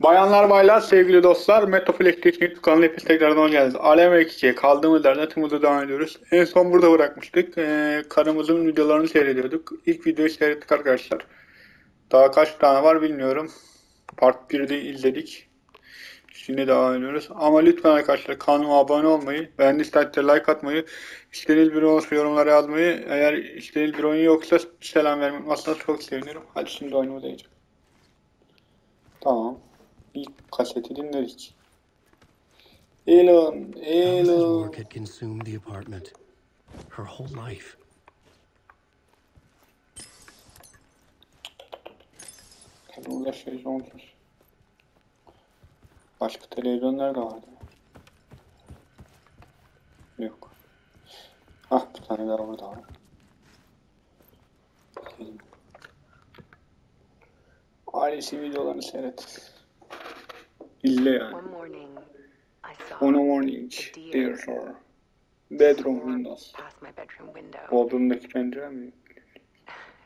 Bayanlar baylar sevgili dostlar Metaflex Teknik kanalına hepiniz tekrardan hoş geldiniz. Alem 2'ye kaldığımız yerden tümümüzde devam ediyoruz. En son burada bırakmıştık. Karımızın videolarını seyrediyorduk. İlk videoyu seyrettik arkadaşlar. Daha kaç tane var bilmiyorum. Part 1'de izledik. Şimdi devam ediyoruz. Ama lütfen arkadaşlar kanalıma abone olmayı, beğendiyseniz like atmayı, istediğiniz bir oyun olursa yorumlara yazmayı, eğer istediğiniz bir oyun yoksa selam vermeyi unutmazsanız çok sevinirim. Hadi şimdi oyunumuza geçelim. Tamam. İlk kaseti dinledik. Elon, Elon. Work had consumed the apartment. Her whole life. Burada sezonsuz. Başka televizyonlar da vardı. Yok. Ah bir tane daha orada var. Ailesi videolarını seyret. İzle yani. One morning, dear sir. Bedroom windows. Bodrum'daki pencere mi?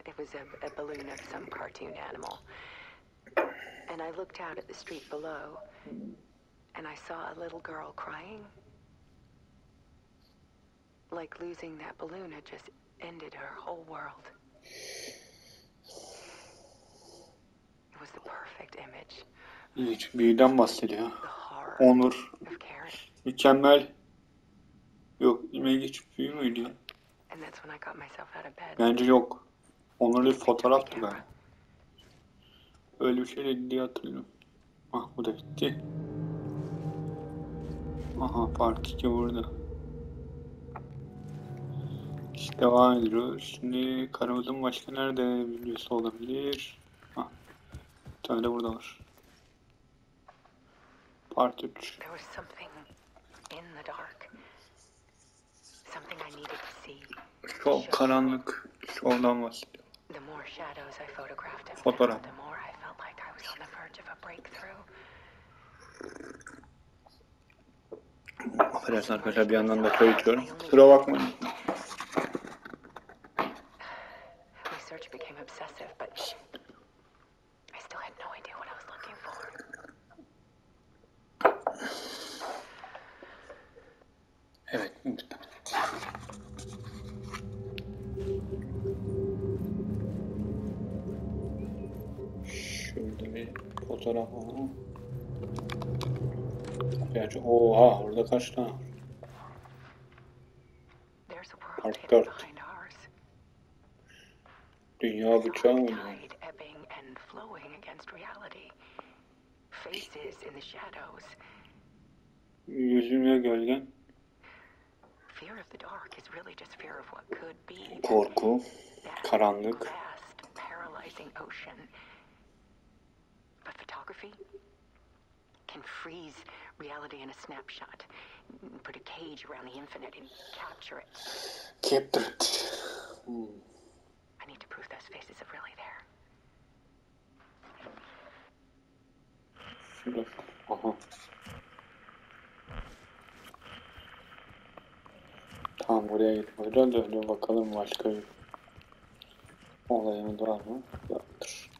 It was a balloon of some cartoon animal. And I looked out at the street below, and I saw a little girl crying. Like losing that balloon had just ended her whole world. It was the perfect image. Hiç büyüden bahsediyor. The horror Onur. of caring. Mükemmel. Yok, image büyü müydü ya? And that's when I got myself out of bed. Bence yok. Onurlu bir fotoğraftı galiba. Öyle bir şey de diye hatırlıyorum. Ah bu da gitti. Aha part 2 burada. İşte devam ediyoruz. Şimdi karımızın başka nerede videosu olabilir? Ah. Bir tane de burada var. Part 3. There was something in the dark. Something I needed to see. Çok karanlık. Şovdan bahsediyor. The more shadows I photographed and Fotoğraf. found, the more I felt like I was on the verge of a breakthrough. Affedersin arkadaşlar bir yandan da çay içiyorum. Kusura bakmayın. Research became obsessive, but I still had no idea what I was looking for. Evet. Şurada bir fotoğraf var. Gerçi oha orada kaç tane var? There's a world Part hidden 4. behind ours. Dünya bıçağı mı? Tide ebbing and flowing against reality. Faces in the shadows. Yüzüne gölgen. Fear of the dark is really just fear of what could be. Korku. That Karanlık. vast, paralyzing ocean. But photography can freeze reality in a snapshot. Put a cage around the infinite and capture it. Captured. I need to prove those faces are really there. Şurada. Aha. Tamam buraya gitmeden döndüm bakalım başka bir olayımız var mı? Yoktur.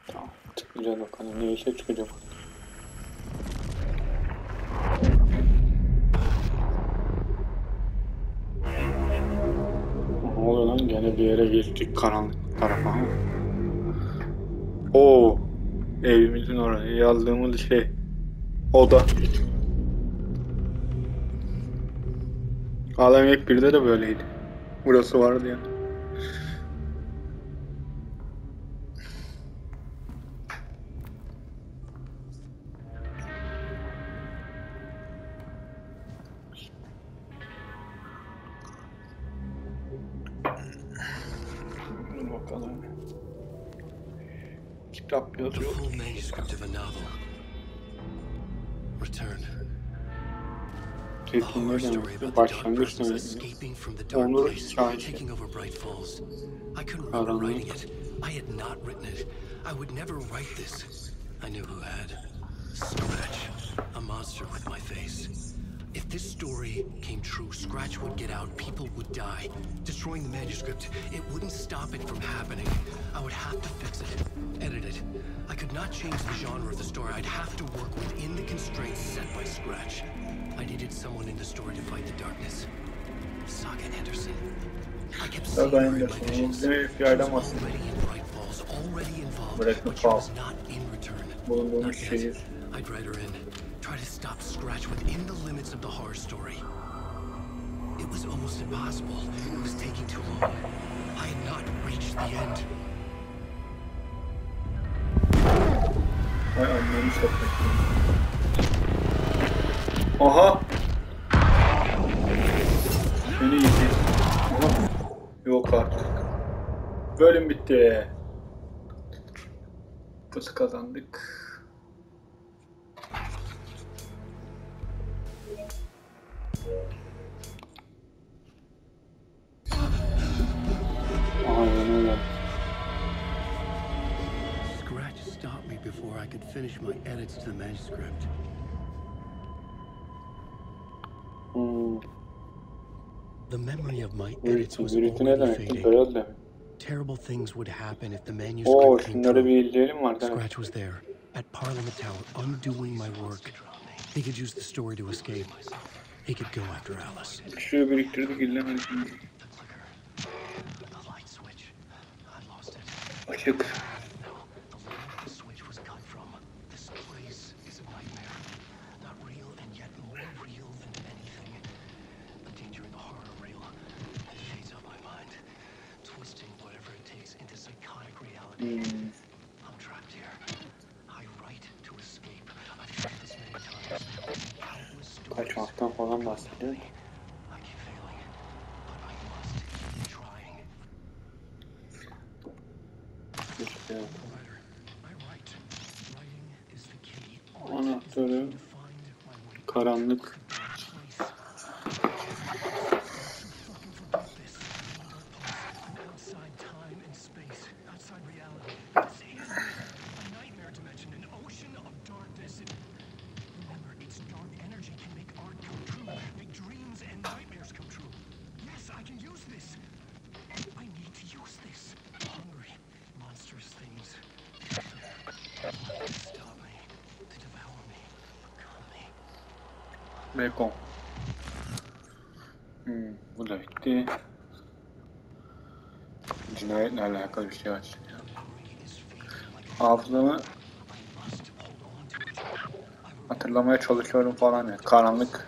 Tamam çıkacağız bakalım ne işe çıkacak. Ne oluyor lan gene bir yere geçtik karanlık tarafa. Oo evimizin oraya yazdığımız şey oda. Alem Ek 1'de de böyleydi. Burası vardı ya. Bakalım. Kitap The yazıyor. full manuscript of a novel. Return. A Tekniğe horror story gelmişti. about the dark Başlangıç persons demekti. escaping from the dark Onur place, hikayesi. taking over Bright Falls. I couldn't remember writing it. I had not written it. I would never write this. I knew who had. Scratch. A monster with my face. If this story came true, Scratch would get out, people would die. Destroying the manuscript, it wouldn't stop it from happening. I would have to fix it, edit it. I could not change the genre of the story. I'd have to work within the constraints set by Scratch. I needed someone in the story to fight the darkness. Saga Anderson. I kept seeing her in my visions. She was already in Bright Falls, already involved, but she was not in return. Not yet. I'd write her in. Try to stop Scratch within the limits of the horror story. It was almost impossible. It was taking too long. I had not reached the end. Vay anlamı satayım. Aha! Beni yedi. Yok artık. Bölüm bitti. Nasıl kazandık? Scratch stopped me before I could finish my edits to the manuscript. The memory of my edits was already fading. Terrible things would happen if the manuscript came true. Scratch was there, at Parliament Tower, undoing my work. He could use the story to escape. He could go after Alice. Şuraya biriktirdik, illemedik. Açık. Kaçmaktan falan bahsediyor. İşte anahtarı karanlık. Bacon. Bu da bitti. Cinayetle alakalı bir şey var. Hafızamı hatırlamaya çalışıyorum falan ya. Karanlık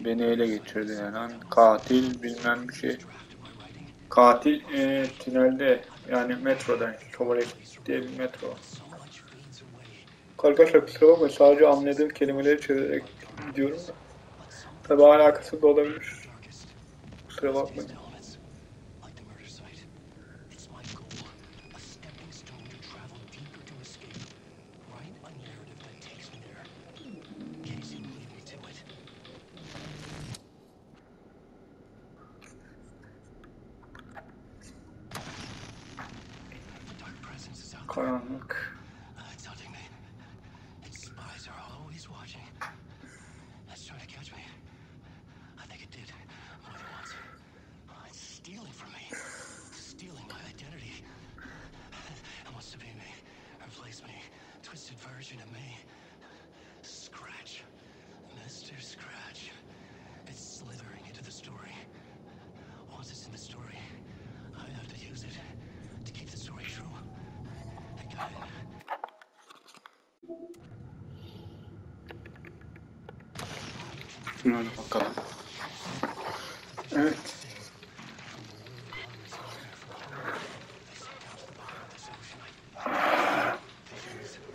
beni ele geçirdi yani. Katil bilmem bir şey. Katil tünelde yani metrodan. Tuvalet diye bir metro. Arkadaşlar kusura bakmayın, sadece anladığım kelimeleri çevirerek gidiyorum da. Tabi alakası da olabilir. Kusura bakmayın. Karanlık. Şuna bakalım. Evet.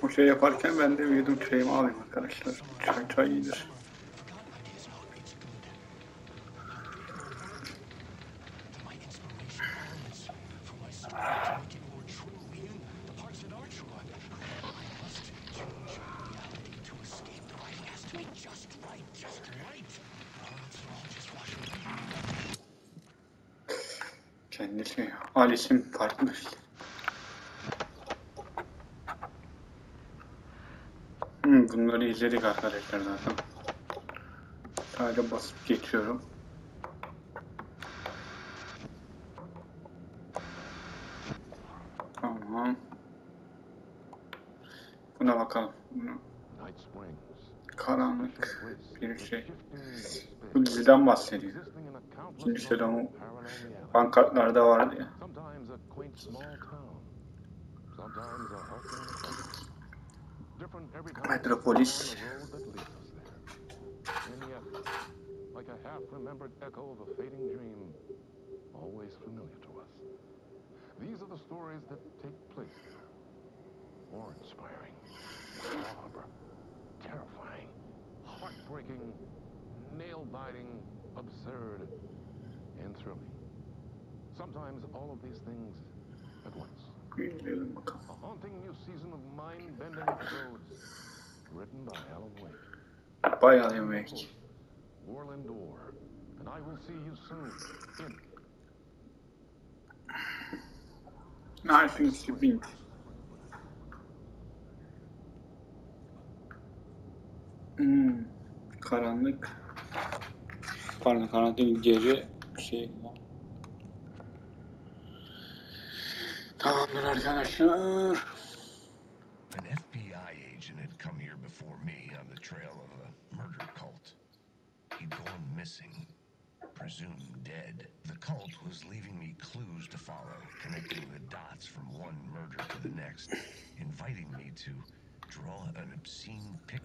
Bu şey yaparken ben de bir yudum çayımı alayım arkadaşlar. Çay iyidir. Kendisi Alice'in farklı. Bunları izledik arkadaşlar zaten. Sadece basıp geçiyorum. Tamam. Buna bakalım. Karanlık bir şey. Bu diziden bahsediyor. İkinci sezonu pankartlarda vardı ya. Metropolis. Like a half-remembered echo of a fading dream, always familiar to us. These are the stories that take place there. Awe-inspiring, macabre, terrifying, heartbreaking, nail-biting, absurd, and thrilling. Sometimes all of these things at once. Bilmiyorum bakalım. A haunting new season of mind-bending episodes, written by Alan Wake. Bayağı yemek. Warland Door, and I will see you soon in Knifing Spring. Karanlık. Pardon, karanlık değil, gece şey var. Tamamdır arkadaşlar. An FBI agent had come here before me on the trail of a murder cult. He'd gone missing, presumed dead. The cult was leaving me clues to follow, connecting the dots from one murder to the next, inviting me to draw an obscene pic.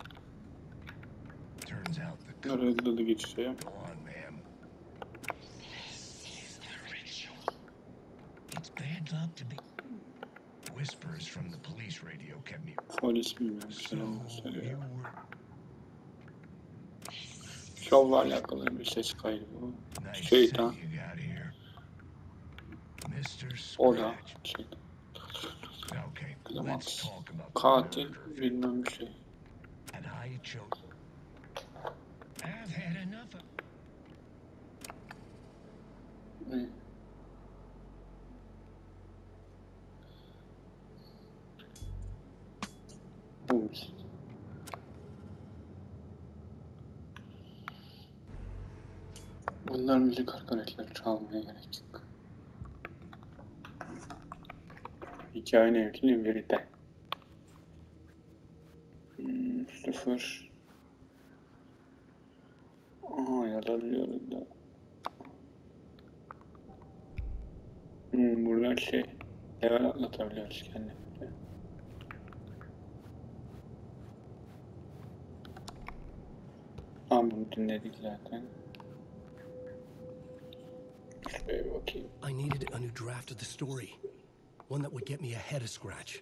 Turns out the cult... Hızlı geçiyor. Go on, ma'am. This is the ritual. It's bad luck to be... Whispers from the police radio kept me... Polis bilmiyorum. So, Selam you söylüyor. were... Şovla alakalı bir ses kaydı bu. Nice Şeytan. set you got here. Mr. O da Scratch. şeytan. Okay, Tamam. let's talk about the Katil murder. bilmem bir şey. And I chose... I've had enough of... Ne? Bu. Bunlar müzik arkadaşlar, çalmaya gerek yok. Hikayenin ilgili verite. 0. Aha, yazabiliyoruz da. Buradan şey, level atlatabiliyoruz kendimize. Bunu dinledik zaten. Şuraya bakayım. I needed a new draft of the story. One that would get me ahead of Scratch.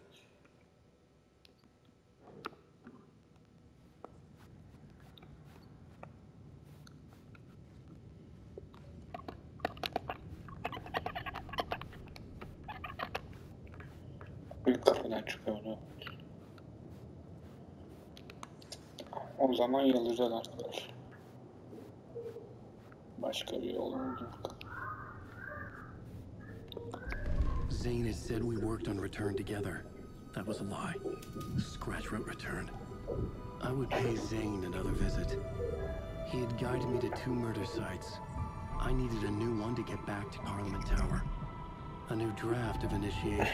Büyük kapıdan çıkıyordu. O zaman yazacağız arkadaşlar. Başka bir yol olacak. Zane had said we worked on Return together. That was a lie. Scratch wrote Return. I would pay Zane another visit. He had guided me to 2 murder sites. I needed a new one to get back to Parliament Tower. A new draft of initiation.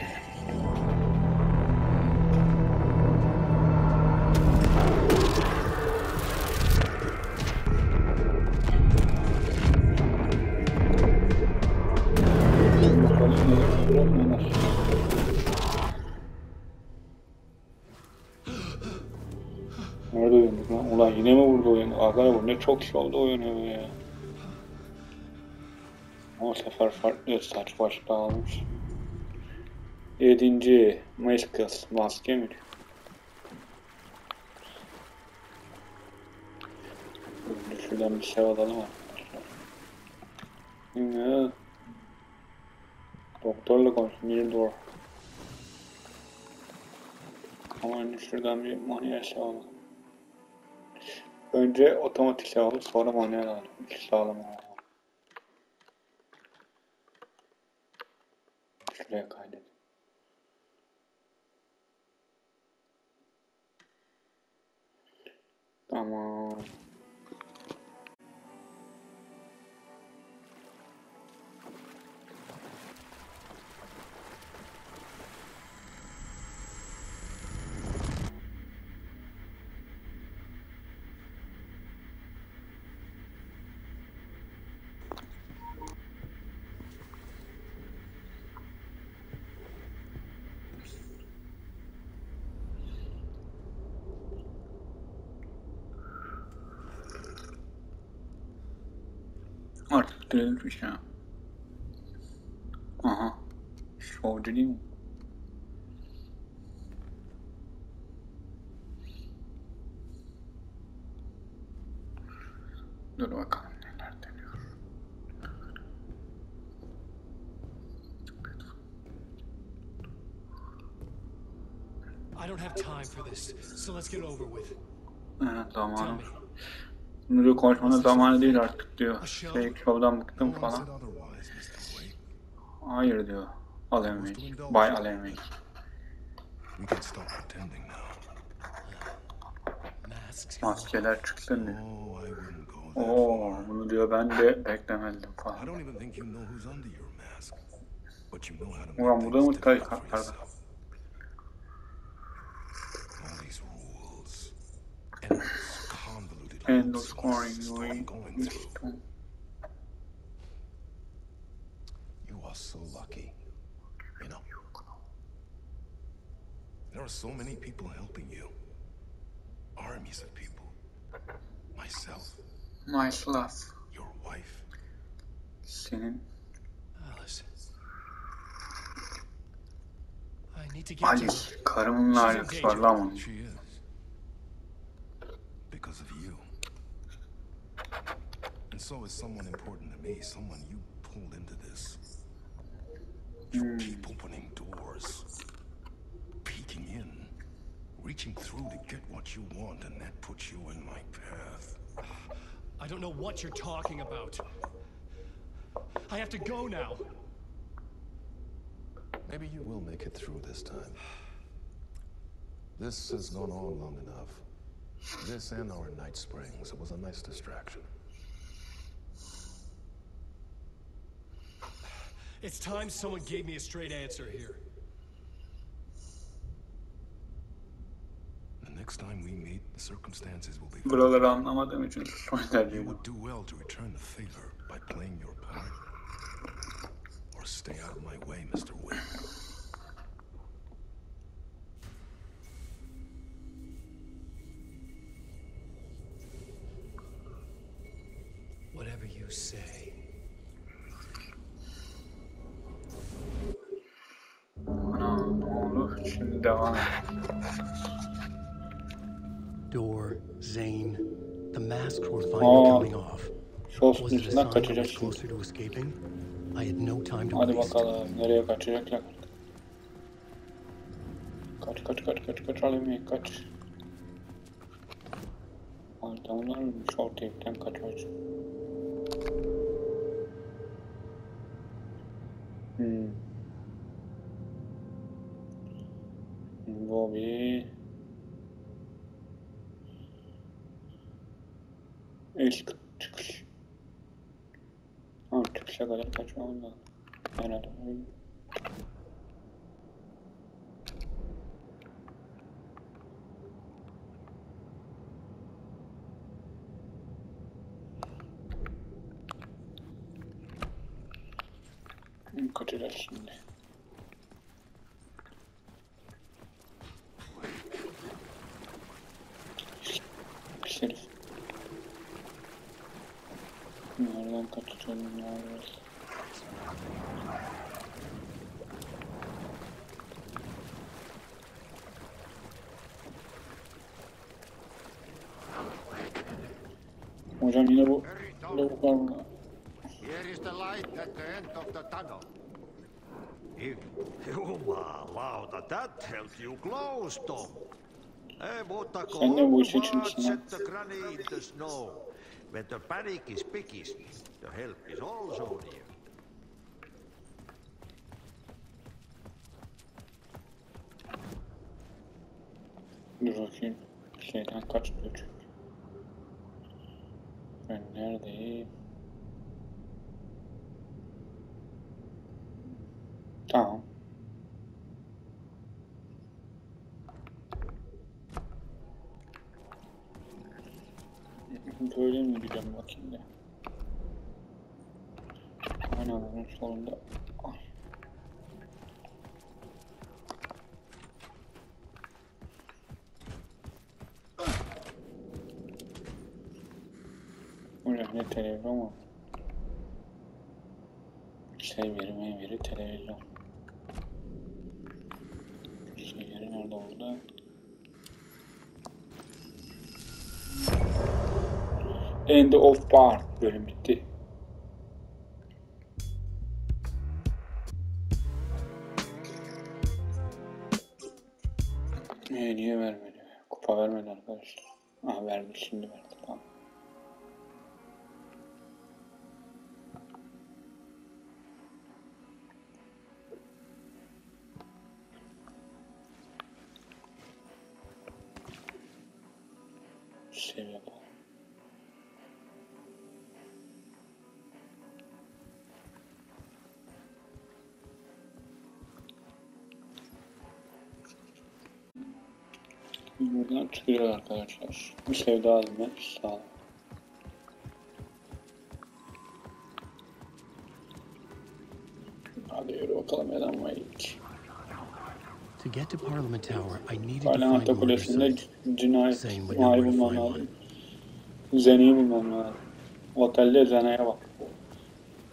Nerede oynadık lan? Ulan yine mi burada oynadık? Arkadaşlar bu ne çok şey oldu oynuyor ya. O sefer farklı saç baş dağılmış. 7. Maskers, maske mi? Şuradan bir şey alalım arkadaşlar. Yine doktorla konuşun, doğru. Ama önce şuradan bir manuel şey alalım. Önce otomatik şey alalım, sonra manuel alalım. İkisi alalım. Şuraya kaydet. Tamam. Artık dirilmiş ya. Aha. Şovcu değil mi? Dur bakalım neler deniyor. I don't have time for this, so let's get over with. Evet, Tell zamanım. me, Bunu konuşmanın zamanı değil artık diyor. Şovdan bıktım No one said falan. otherwise, Mr. Wake. Hayır diyor. Alemek. Bay Alemek. We can stop pretending now. masks. Maskeler çıksın diyor. Oh, I wouldn't go that Oo, far. bunu diyor ben de beklemezdim I falan. don't even think you know who's under your mask. But you know how to Ulan make bu da mı things difficult for tarikatlarda? yourself. All these rules. Endless, convoluted End loops of you scoring. insist on going through. You are so lucky. You know. There are so many people helping you. Armies of people. Myself, Nice laugh. your wife. Senin Alice. I need to get to Alice. her. Karımınla alakası var lan bunun. She is. Because of you. And so is someone important to me, someone you pulled into this. You keep opening doors, peeking in, reaching through to get what you want, and that puts you in my path. I don't know what you're talking about. I have to go now. Maybe you will make it through this time. This has gone on long enough. This and our night springs. It was a nice distraction. It's time someone gave me a straight answer here. The next time we meet, the circumstances will be. Buraları anlamadığım için susmayı tercih You ediyorum. would do well to return the favor by playing your part. Or stay out of my way, Mr. Wake. Whatever you say. Ana ne oldu? Şimdi devam et. Door, Zane. The masks were finally Oh. coming off. Sos Was it a üstünden sign I kaçacak was şimdi. closer to escaping? I had no time to Hadi waste. bakalım nereye kaçacaklar? Kaç Alemek kaç. Adamlar short tape'den kaçıyor. Bobby. İlk çıkış. Ha, çıkışa kadar kaçmam lazım. Herhalde. Kaçacağız şimdi. Pis herif. Nereden kaçacağım? Nereden? Hocam yine bu lavuklar burada. Here is the light at the end of the tunnel. Jumalauta, that helped you close, Tom. Mutta Sen de bu işe go çıkmışsın ha. set the granny in the snow. When the panic is biggest, the help is also near. Dur bakayım. Şeyden kaçmıyor çünkü. Ben neredeyim? Tamam. Böyle mi gidiyorum bakayım da. Aynen onun sonunda. Ay. Hocam ne telefon ama. Bilgisayar veri, televizyon. Bilgisayarı nerede oldu? End of part bölüm bitti. Niye vermedi? Kupa vermedi arkadaşlar. Ah verdi, şimdi verdi, tamam. Sev yapalım. Buradan çıkıyor arkadaşlar. Bir sev daha aldım. Sağ olun. Hadi yürü bakalım Adam Wake. To get to Parliament Tower, I needed to Parlamento find Murder Kulesi'nde Site. cinayet Zane would mahalli know where to bulmam find lazım. one. Zene'yi bulmam lazım. Otelde Zene'ye bak.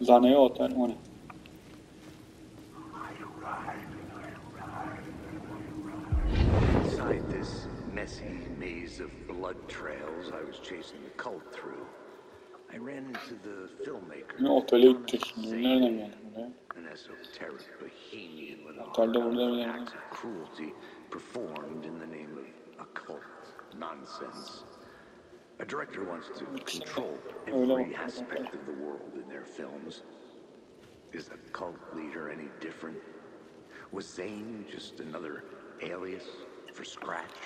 Zene'ye otel, o ne? Inside this messy maze of blood trails I was chasing the cult through, I ran into the filmmaker. Ne otele gidecek şimdi? Nereden geldin buraya? An esoteric bohemian with a Otelde heart burada of bir yerde. acts of cruelty performed in the name of occult nonsense. A director wants to control every aspect of the world in their films. Is the cult leader any different? Was Zane just another alias for Scratch?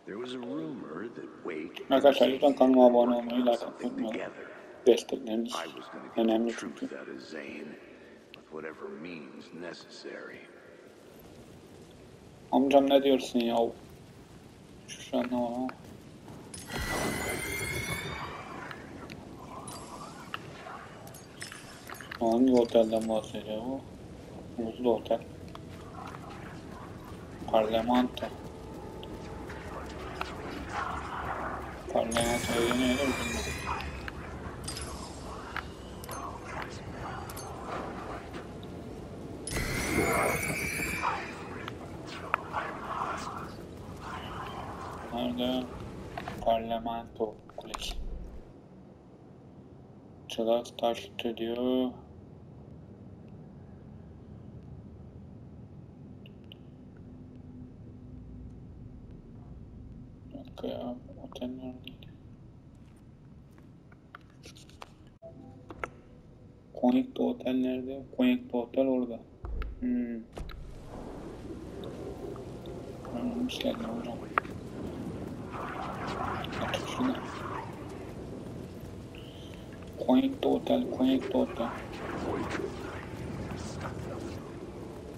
There was a rumor that Wake and Arkadaşlar lütfen Zane kanalıma abone were olmayı, working on like something atmayı unutmayın. together. Destekleriniz I was going to get the önemli truth çünkü. out of Zane with whatever means necessary. Amcam ne diyorsun ya? Şu an ne var ama? Hangi otelden bahsediyor bu? Muzlu otel. Parlamento. Parlamento'ya ne öyle bilmiyorum. Nerede? Parlamento Kulesi. Çılak taştı diyor. Bir dakika ya, otel neredeydi? Connect Otel nerede? Connect Otel orada. Hoş geldin hocam. Otur şuna. Connect Otel, Connect Otel.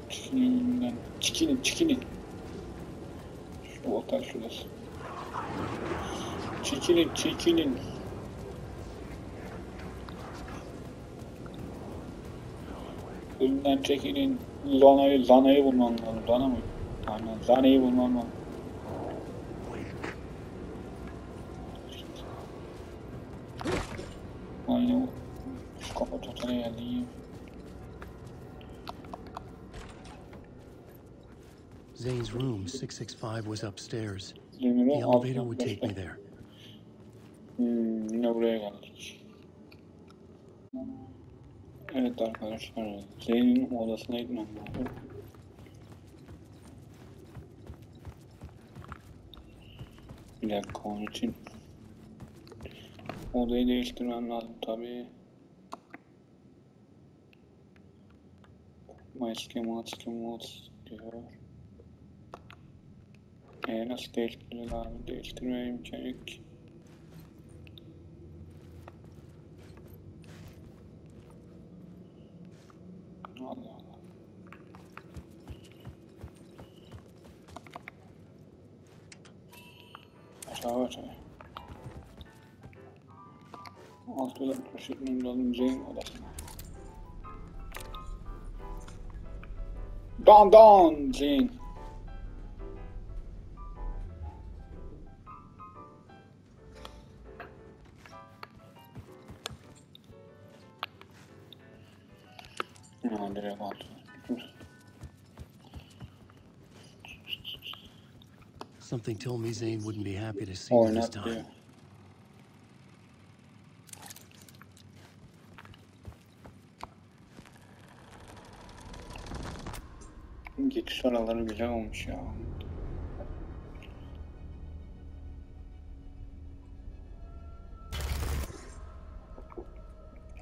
Çikilin önümden. Çikilin, çikilin. Şu otel şurası. Çekilin, çekilin. Önümden çekilin. Zana'yı bulmam lazım. Zana mı? Aynen, Zana'yı bulmam lazım. Aynen, şu kapat otele geldi. Zane's room, 665, was upstairs. Demir'i The elevator would take me there. Yine buraya geldik. Evet arkadaşlar, Zeyn'in odasına gitmem lazım. Bir dakika, onun için odayı değiştirmem lazım tabii. Maske diyor. Nasıl değiştirilir abi? Değiştirmeye imkan yok ki. Allah Allah. Aşağı. Altıda taşıtmam lazım Zeyn odasına. Dan Zeyn. Ha, direkt altı. Something told me Zane wouldn't be happy to see me this Oynat time. diyor. Geçiş araları güzel olmuş ya.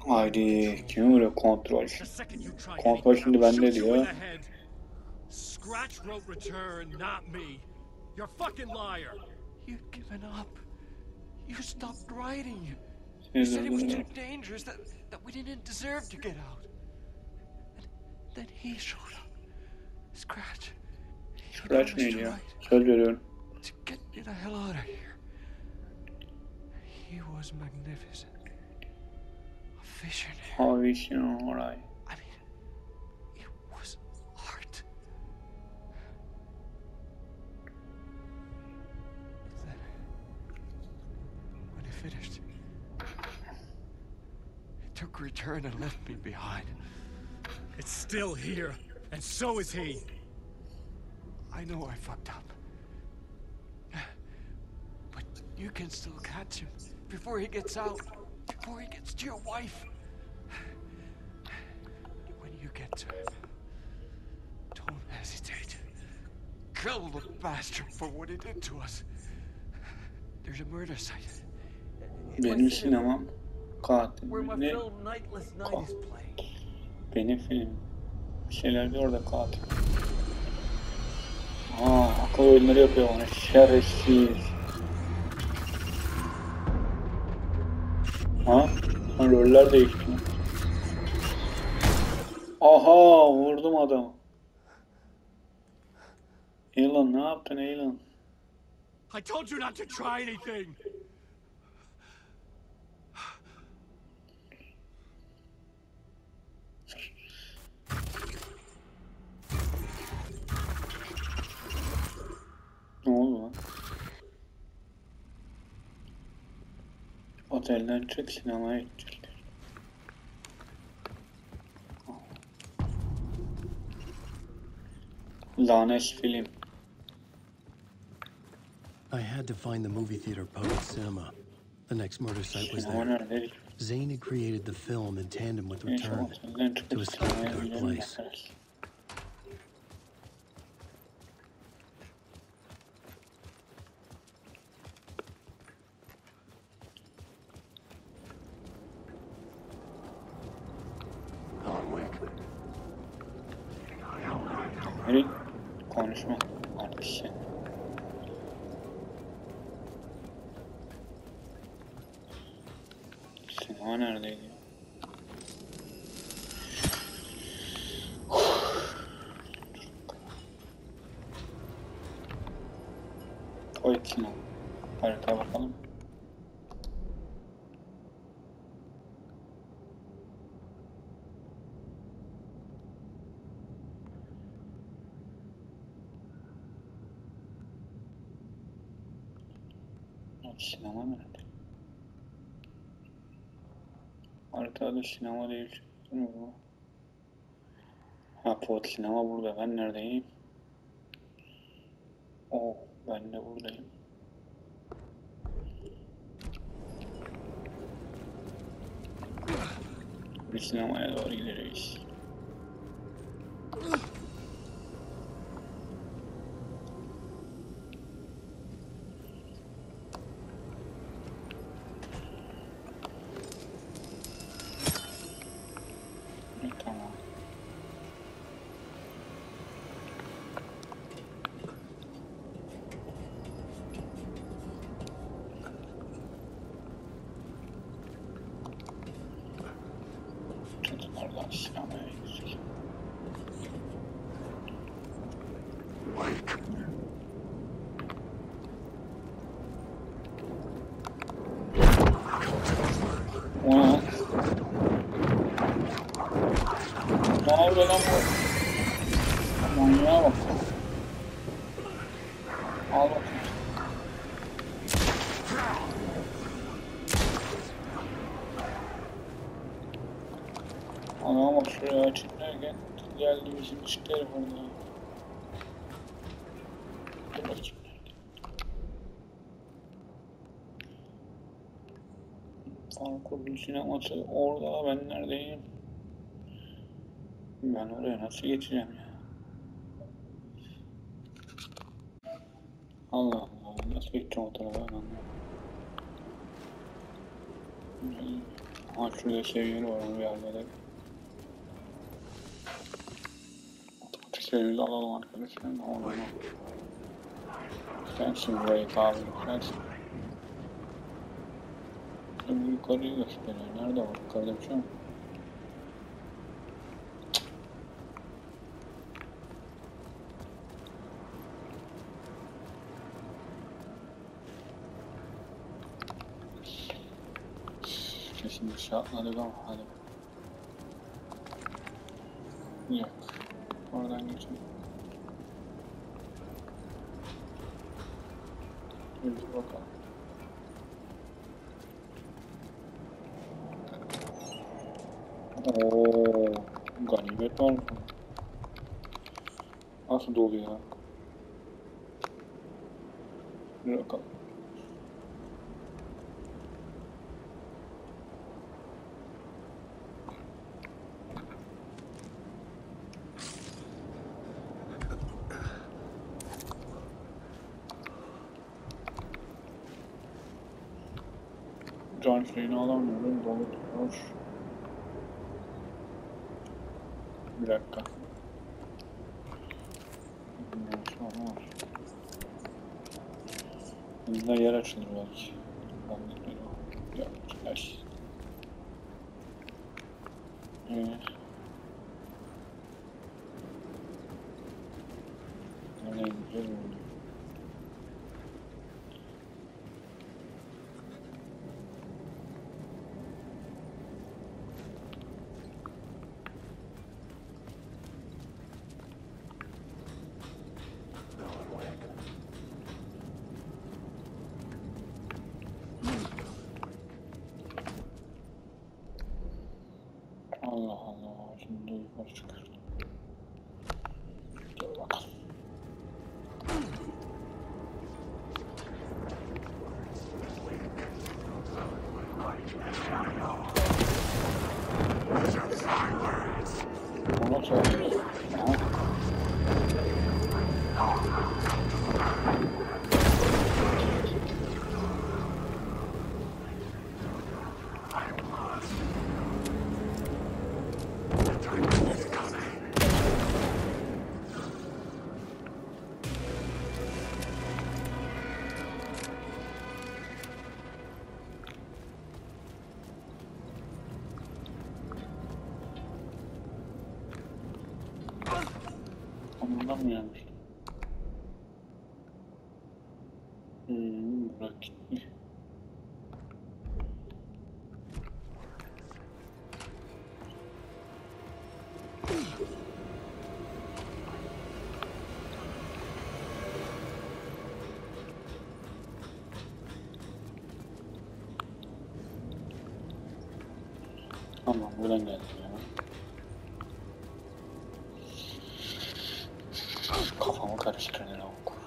Haydi kimi vuruyor kontrol? The second you try Kontrol anything, şimdi I'll bende shoot you in diyor. the head. Scratch wrote return, not me. You're a fucking liar. You've given up. You stopped writing. You said it was too dangerous, that we didn't deserve to get out. And then he showed up. Scratch. He Scratch promised neydi to ya? write, Söz veriyorum. to get me the hell out of here. He was magnificent. A visionary. How is you alright? I mean, it was art. Then, when he finished, he took return and left me behind. It's still here, and so is he. I know I fucked up. But you can still catch him before he gets out, before he gets to your wife. When you get to him, don't hesitate. Kill the bastard for what he did to us. There's a murder site. Benim sinemam katil. Where my Ne? film Nightless Night is playing. Benim film. Bir şeyler diyor da katil. Aa, akıl oyunları yapıyor bana. Şerefsiz. Ha? Roller değişti. Aha, vurdum adamı. Alan ne yaptın Alan? I told you not to try anything. Ne oldu lan? Otelden çık, sinemaya gideceğiz. Lanet film. I had to find the movie theater Public Cinema. The next murder site was Sinema there. neredeydi? Zane had created the film in tandem with Neyse, Return otelden to çıkıp escape the sinemaya dark gidelim place. bakarız. Nereye? Konuşma. Arkadaşlar. Sinema neredeydi? Koy sinema. Haritaya bakalım. Sinema nerede? Haritada sinema değil. Değil mi bu? Ha, Pot sinema burada. Ben neredeyim? Oh, ben de buradayım. Bir sinemaya doğru gideriz. Tamam. Oradan sinemaya gidecek. O ne lan? Ne yapıyor lan bu? Manyağa bak. Al bakayım. Adama bak şuraya açıklar gel. Geldi bizim işler burada. Dur bakayım. Parkur sineması orada, ben neredeyim? Ben oraya nasıl geçeceğim ya? Allah Allah, nasıl geçeceğim o tarafa, ben anlamadım. Ha şurada seviyeli var, onu bir halledelim. Otomatik seviyeli alalım arkadaşlar. Oradan sensin burayı abi, sensin. Şimdi yukarıyı gösteriyor. Nerede var? Yukarıda bir şey mi? Kesin bir şey atladık ama hadi. Yok. Oradan geçelim. Bir bakalım. Ooo, ganimet var mı? Nasıl dolu ya? Bir bakalım. Can şeyini alamıyorum, dolu tutmuş. Bir dakika. Olmaz. Bunda yer açılır belki. Yok, yaş. Nereye gidiyor? Allah Allah, şimdi yukarı çıkar. Dur bakalım. Ona söyleyeyim. Ondan mı gelmiş? Bırak gitmiş. Tamam, buradan geldi ya. Kafamı karıştırdı lavuk.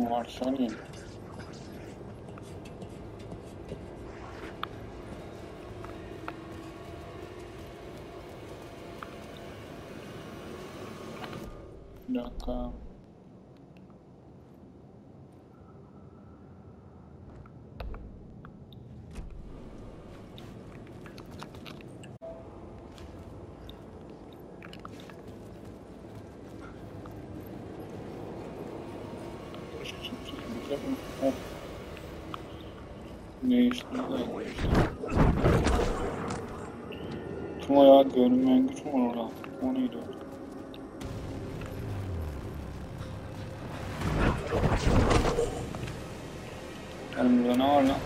Var saniye. Bir dakika. Ne işte? Tüm ayağı görünmeyen güç mü var orada? O neydi o? Benim burada ne var lan?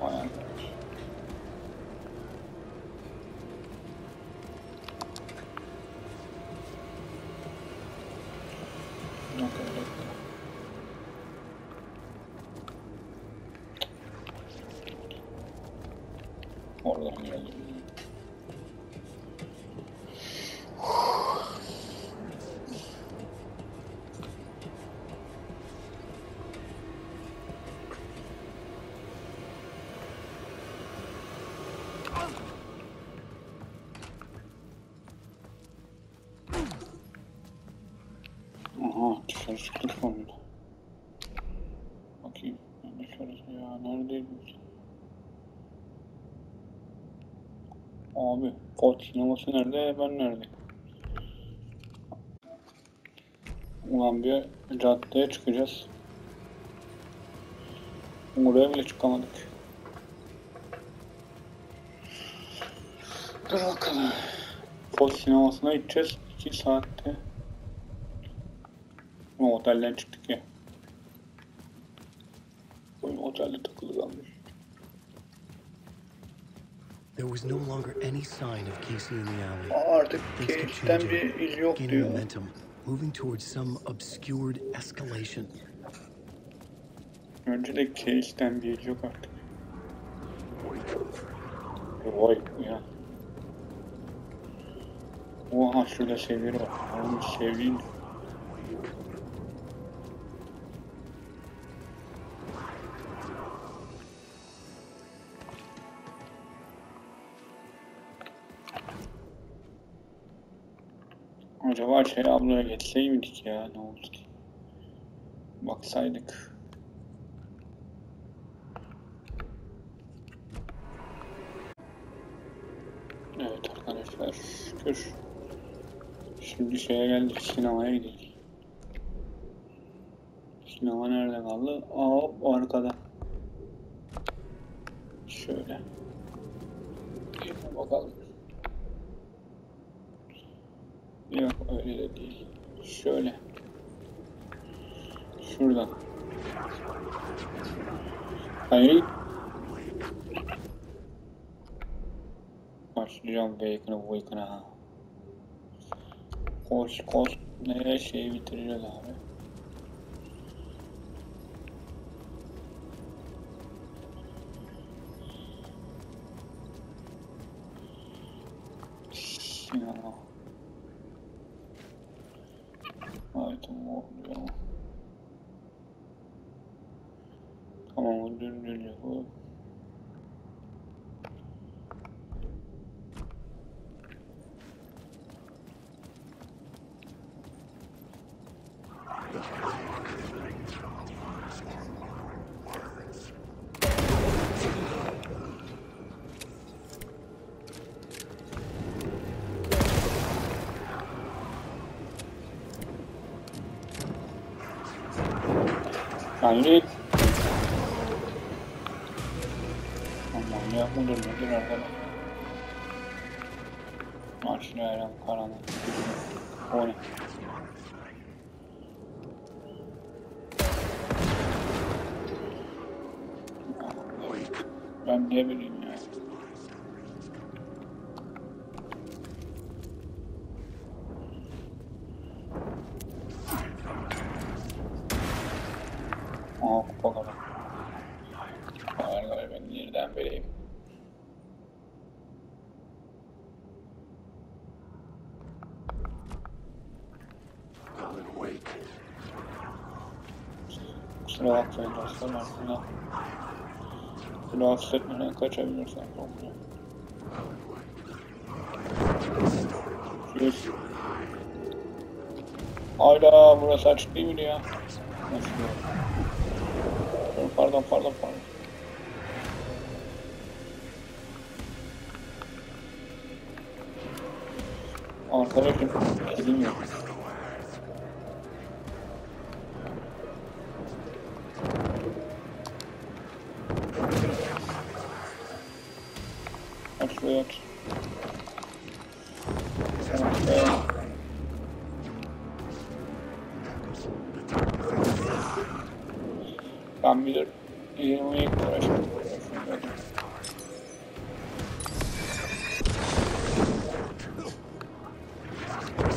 Aynen. Oradan geldim. Aha, dışarı çıktık sonunda. Bakayım, dışarısı ya, neredeymiş? Abi, Koç sineması nerede, ben nerede? Ulan bir caddeye çıkacağız. Buraya bile çıkamadık. Dur bakalım. Koç sinemasına gideceğiz 2 saatte. Ama otelden çıktık ya. Otelde takılı kalmış. There was no longer any sign of Casey in the alley. Artık Things kept keyiften changing, bir iz yok gaining diyor. momentum, moving towards some obscured escalation. Önce de keyiften bir iz yok artık. Vay ya. Oha şurada sevgili var. Onun sevgili. Acaba şey ablaya geçseydik ya, ne oldu ki? Baksaydık. Evet arkadaşlar, şükür. Şimdi şeye geldik, sinemaya gidelim. Sinema nerede kaldı? Hop arkada. Şöyle. Bir bakalım. Yok öyle de değil. Şöyle. Şuradan. Hayır. Başlayacağım Waken'a. Koş. Nereye şeyi bitireceğiz abi. Sinema. Item oluyor. Tamam, döndürüyor bu. Hayır. Aman ya, bu nedir arkadaşlar? Başlayalım karanlık. O ne? Ben ne bileyim ya. Aa, kupa kadar. Hayır, ben nereden vereyim? Kusura bakmayın dostlar, aslında rahatsız etmeden kaçabilirsen problem. Yüz. Hayda, burası açık değil miydi ya? Nasıl ya? Pardon. Arkadaşım, kedim yok. Aç. Ben bilir. 20'ye uğraştım.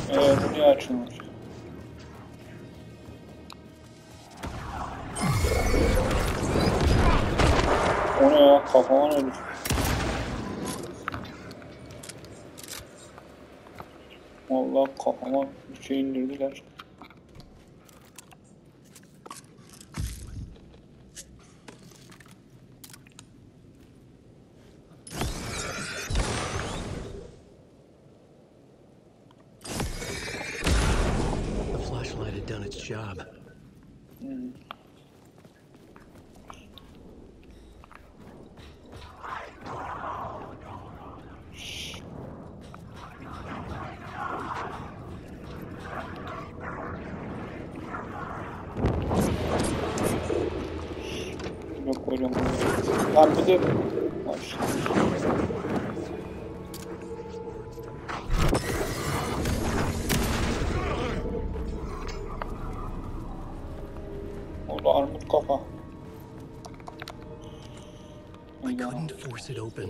Bu niye açılmış? O ne ya? Kafama ne düştü? Vallahi kafama bir şey indirdiler. The flashlight had done its job. Yok hocam. Lan bir de... Orada armut kafa. I couldn't force it open.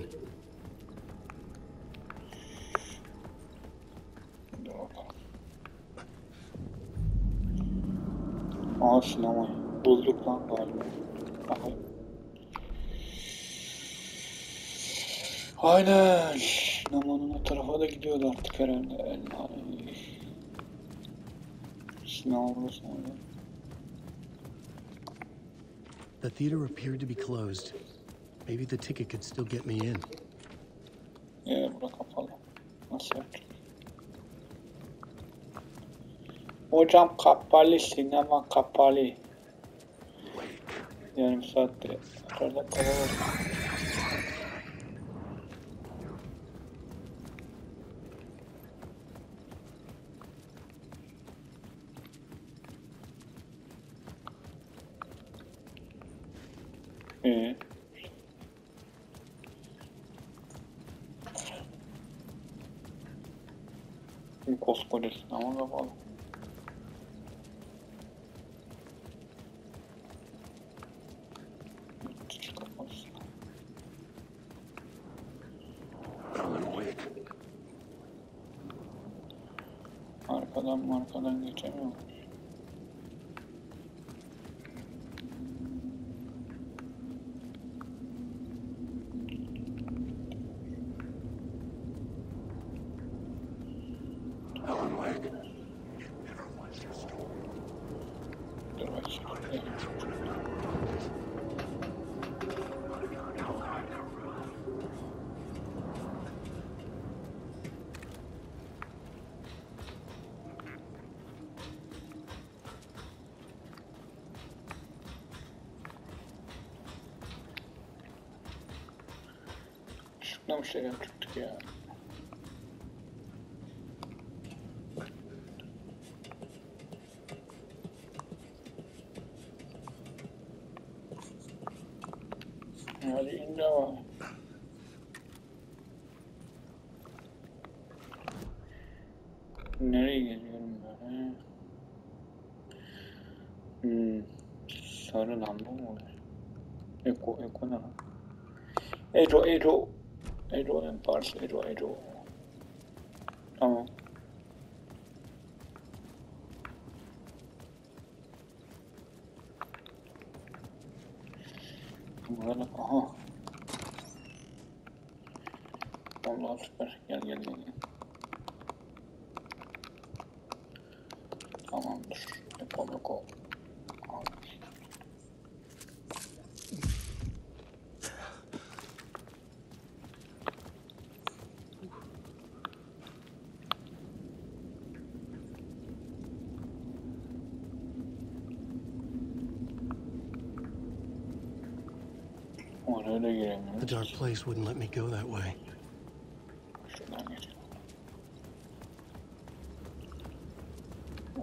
Aa sinema. Bulduk lan galiba. Aha. Aynen. Sinemanın o tarafa da gidiyordu artık herhalde. Sinema burası orada. The theater appeared to be closed. Maybe the ticket could still get me in. Bura kapalı. Nasıl yapacağız? Hocam kapalı, sinema kapalı. Yarım saatte arada kalalım. Koskoca sinema kapalı. Arkadan geçemiyorum. Dur bakayım. Şuna bir şeyden çıktık ya. Hadi in devam. Nereye geliyorum böyle? Sarı lamba mı oluyor? Eko ne lan? Eco en parça, Eco. Tamam. Burada aha. Vallahi süper. Gel. Tamamdır. Eko. The dark place wouldn't let me go that way. Şuradan geçelim.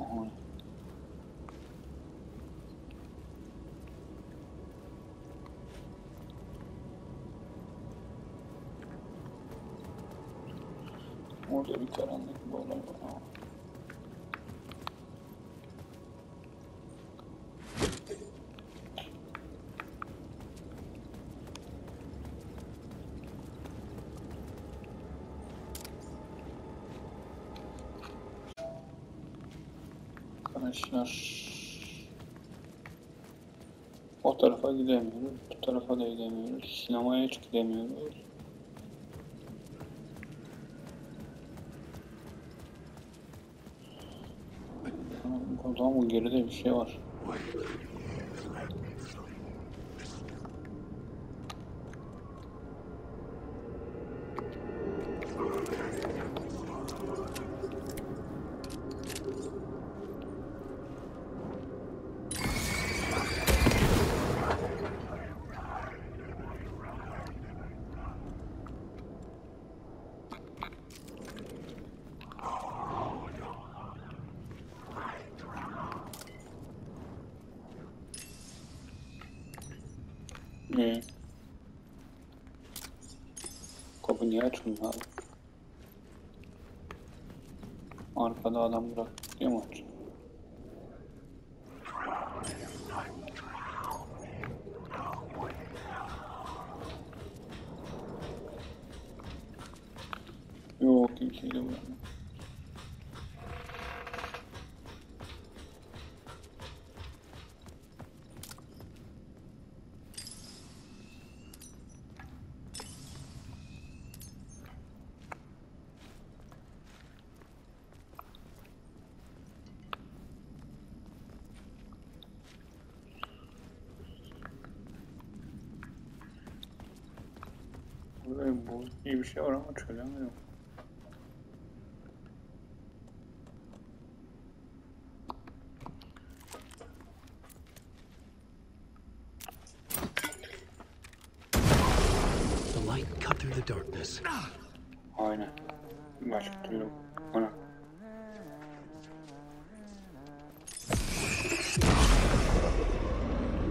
Aha. Orada bir karanlık bir olay var. arkadaşlar. O tarafa gidemiyoruz. Bu tarafa da gidemiyoruz. Sinemaya hiç gidemiyoruz. O zaman bu geride bir şey var. Kapı niye açılmıyor abi? Arkada adam bıraktı diye mi açıyor? Yok, kimseyi de bırakmıyor. Bu iyi bir şey var ama çözemiyorum. The light cut through the darkness. Aynen. Başka türlü. Ana.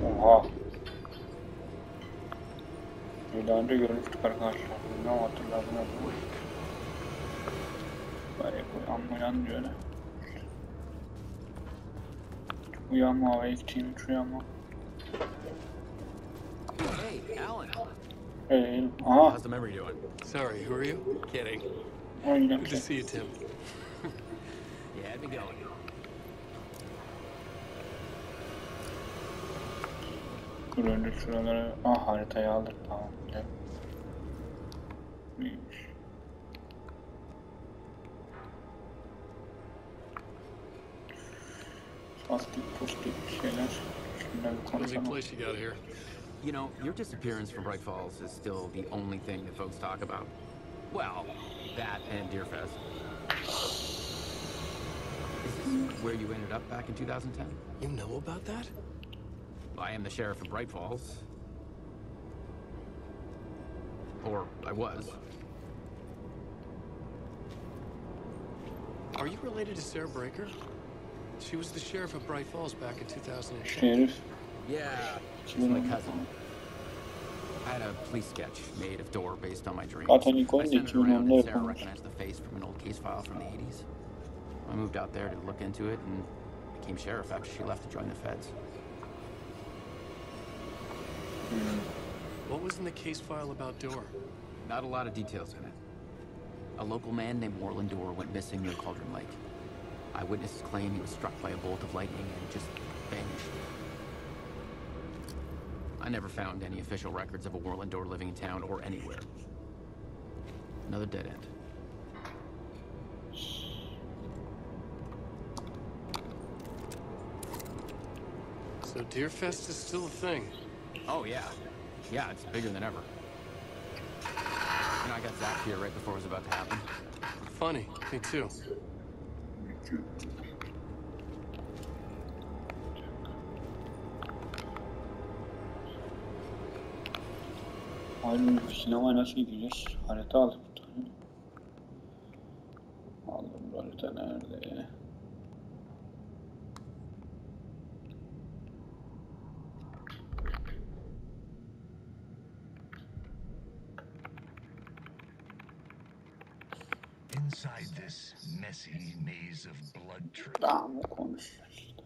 Oha. Daha önce görmüştük arkadaşlar. Ne hatırladım ama. Böyle uyanmayan diyor öyle. Uyanma ve içeyim hiç uyanma. Hey, Alan. Hey, aha. How's the memory doing? Sorry, who are you? Kidding. Aynen. Good to see you, Tim. You had me going. Dur önce şuraları... haritayı aldık, tamam. Gel. Neymiş? Plastik, pustik şeyler. Şundan bir Busy konuşalım. place you got here. You know, your disappearance from Bright Falls is still the only thing that folks talk about. Well, that and Deerfest. Is this where you ended up back in 2010? You know about that? I am the sheriff of Bright Falls. Or I was. Are you related to Sarah Breaker? She was the sheriff of Bright Falls back in 2010. Şerif. Yeah, she's my cousin. I had a police sketch made of Door based on my dreams. Zaten ilk I oyunda sent it around 2010'da and Sarah yapılmış. recognized the face from an old case file from the 80s. I moved out there to look into it and became sheriff after she left to join the feds. What was in the case file about Door? Not a lot of details in it. A local man named Moreland Door went missing near Cauldron Lake. Eyewitnesses claim he was struck by a bolt of lightning and just vanished. I never found any official records of a Moreland Door living in town or anywhere. Another dead end. So Deerfest is still a thing. Oh, yeah. Yeah, it's bigger than ever. You know, I got zapped here right before it was about to happen. Funny, me too. Hayır, sinemaya nasıl gideceğiz? Harita aldık bir tane. Aldım, bu harita nerede? Inside this messy maze of blood trails. Tamam, o konuşuyor işte.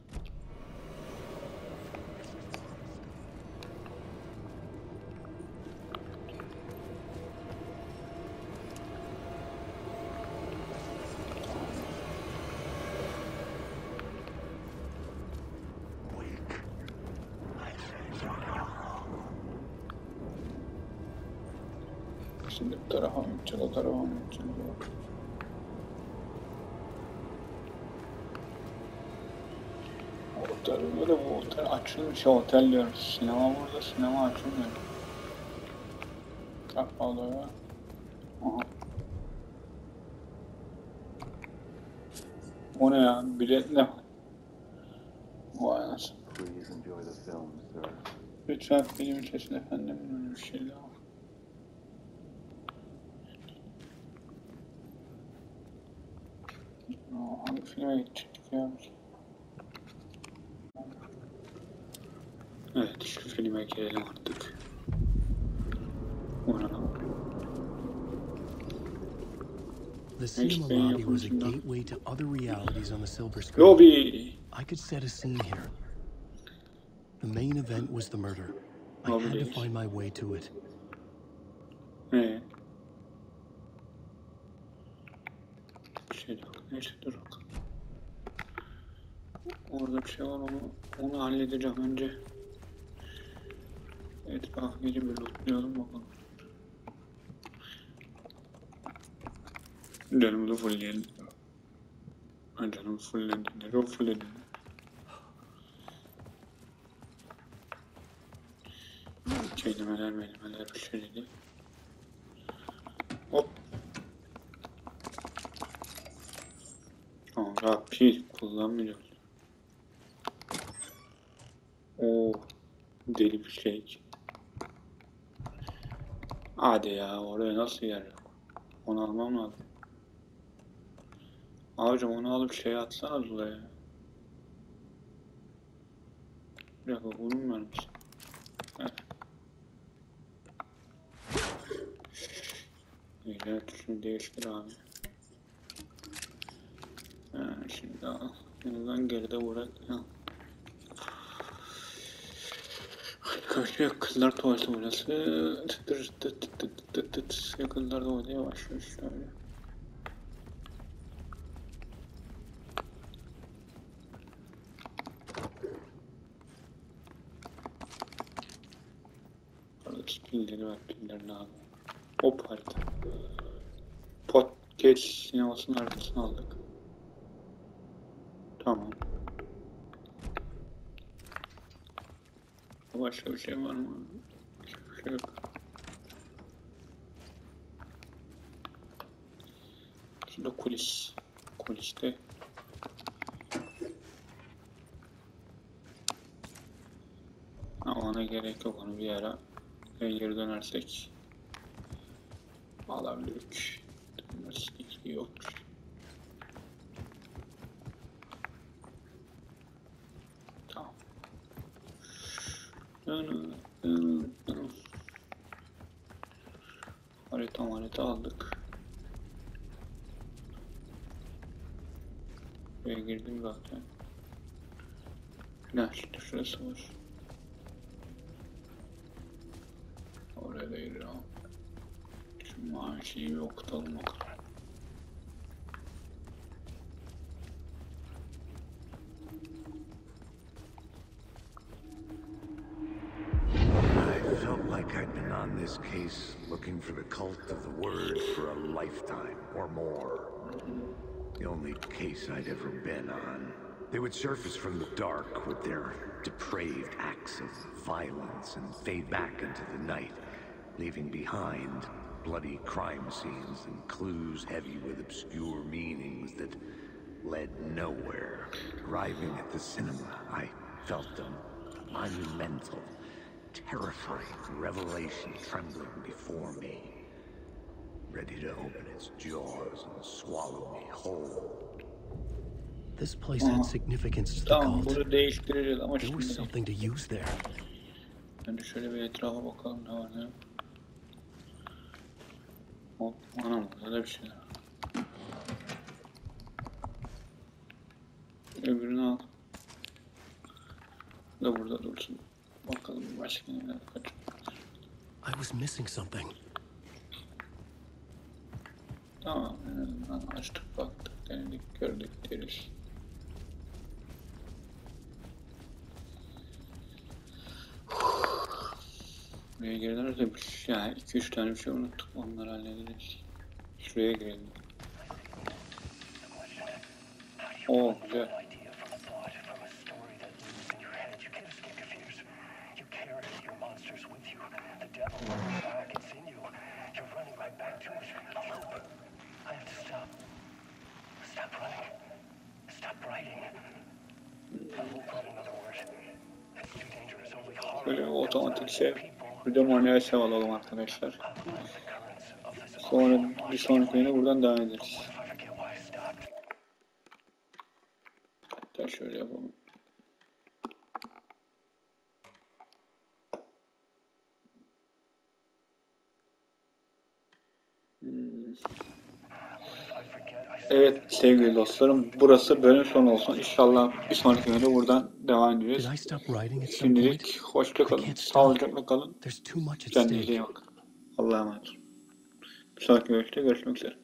Şimdi bu tarafa mı gidecek, o tarafa mı gidecek? Otel böyle, bu otel açılmış ya, otel diyoruz. Sinema burada, sinema açılmıyor. Kapalı ya. Aha. O ne ya? Bilet ne? Vay anasını. Lütfen film için efendim, bir şey daha var. Hangi filme gidecektik ya? Evet, şu filme gelelim artık. The cinema lobby was a gateway to other realities on the silver screen. Lobby! I could set a scene here. The main event was the murder. I had to find my way to it. Ne? Bir şey yok. Neyse dur. Orada bir şey var, onu halledeceğim önce. Etrafı gece bir lootlayalım bakalım. Canımızı fullleyelim. Canım fullendi. Nereye o fullendi? Kelimeler bir şey dedi. Hop. Aa, pil kullanmıyoruz. Oo, deli bir şey. Hadi ya, oraya nasıl yer yok? Onu almam lazım. Abicim onu alıp şeye atsana Zula'ya. Bir dakika, bunun var mısın? Evet. Evet, şunu değiştir abi. Şimdi al. Yanından geride bırak. Karşıya kızlar tuvaleti burası. Kızlar tuvaleti yavaş yavaş şöyle. Oradaki pilleri var, pillerini abi. Hop, harita. Podcast sinemasının haritasını aldık. Tamam. Başka bir şey var mı? Hiçbir şey yok. Şurada kulis. Kuliste. Ama ona gerek yok, onu bir ara geri dönersek alabilirik. Dönmeslik yok. Tamam. Harita aldık. Buraya girdim zaten. Ne? Şurası var. Oraya da giriyorum. Şu mavi şeyi bir okutalım bakalım. I felt like I'd been on this case looking for the cult of the word for a lifetime or more. The only case I'd ever been on. They would surface from the dark with their depraved acts of violence and fade back into the night, leaving behind bloody crime scenes and clues heavy with obscure meanings that led nowhere. Arriving at the cinema, I felt a monumental, terrifying revelation trembling before me, ready to open its jaws and swallow me whole. This place had significance to the Tamam, cult. bunu değiştireceğiz ama There was şimdi something to use there. önce şöyle bir etrafa bakalım ne var ne yok. Hop, anam burada da bir şeyler var. Öbürünü al. Da burada dursun. Bakalım başka neler kaçıyor. I was missing something. Tamam, en azından açtık, baktık, denedik, gördük deriz. Buraya girdiler de yani 2-3 tane bir şey unuttuk. Onları hallederiz. Şuraya girelim. Oo güzel. Böyle otomatik şey. Bir de manuel sev alalım arkadaşlar. Sonra bir sonraki yine buradan devam ederiz. Hatta şöyle yapalım. Evet sevgili dostlarım, burası bölüm sonu olsun. İnşallah bir sonraki bölümde buradan devam edeceğiz. Şimdilik hoşça kalın, sağlıcakla kalın. Kendinize iyi bakın. Allah'a emanet olun. Bir sonraki bölümde görüşmek üzere.